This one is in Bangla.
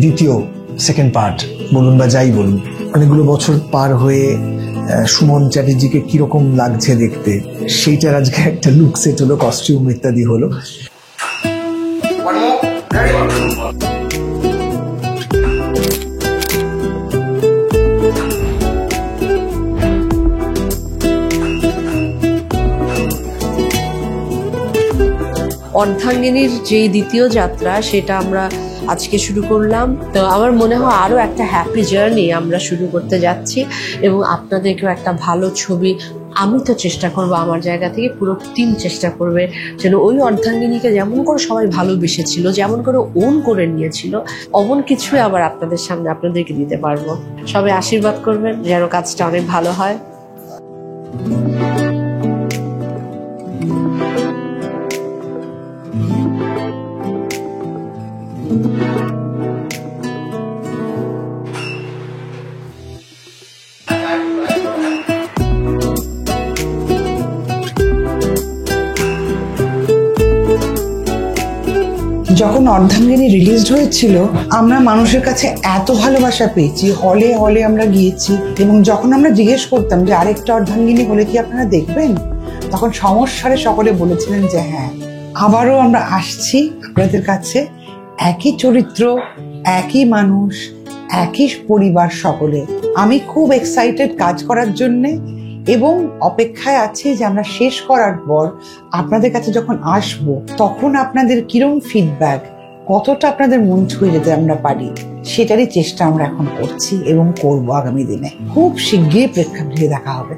দ্বিতীয় সেকেন্ড পার্ট বলুন বা যাই বলুন, অনেকগুলো বছর পার হয়ে সুমন চ্যাটার্জিকে কিরকম লাগছে দেখতে, সেইটার আজকে একটা লুক সেট হলো, কস্টিউম ইত্যাদি হলো। অর্ধাঙ্গিনীর যে দ্বিতীয় যাত্রা সেটা আমরা আজকে শুরু করলাম। তো আমার মনে হয় আরও একটা হ্যাপি জার্নি আমরা শুরু করতে যাচ্ছি, এবং আপনাদেরকেও একটা ভালো ছবি, আমি তো চেষ্টা করবো আমার জায়গা থেকে, পুরো টিম চেষ্টা করবে যেন ওই অর্ধাঙ্গিনীকে যেমন করে সবাই ভালোবেসেছিল, যেমন করে ওন করে নিয়েছিল, অমন কিছুই আবার আপনাদের সামনে আপনাদেরকে দিতে পারবো। সবাই আশীর্বাদ করবেন যেন কাজটা অনেক ভালো হয়। যখন অর্ধাঙ্গিনী রিলিজড হয়েছিল আমরা মানুষের কাছে এত ভালোবাসা পেয়েছি, হলে হলে আমরা গিয়েছি, এবং যখন আমরা জিজ্ঞেস করতাম যে আরেকটা অর্ধাঙ্গিনী হলে কি আপনারা দেখবেন, তখন সমস্যারে সকলে বলেছিলেন যে হ্যাঁ, আবারও আমরা আসছি আপনাদের কাছে, একই চরিত্র, একই মানুষ, একই পরিবার সকলে। আমি খুব এক্সাইটেড কাজ করার জন্যে, এবং অপেক্ষায় আছি যে আমরা শেষ করার পর আপনাদের কাছে যখন আসবো তখন আপনাদের কিরম ফিডব্যাক, কতটা আপনাদের মন ছুঁয়ে যেতে আমরা পারি, সেটারই চেষ্টা আমরা এখন করছি এবং করবো আগামী দিনে। খুব শিগগিরই প্রেক্ষাগৃহে দেখা হবে।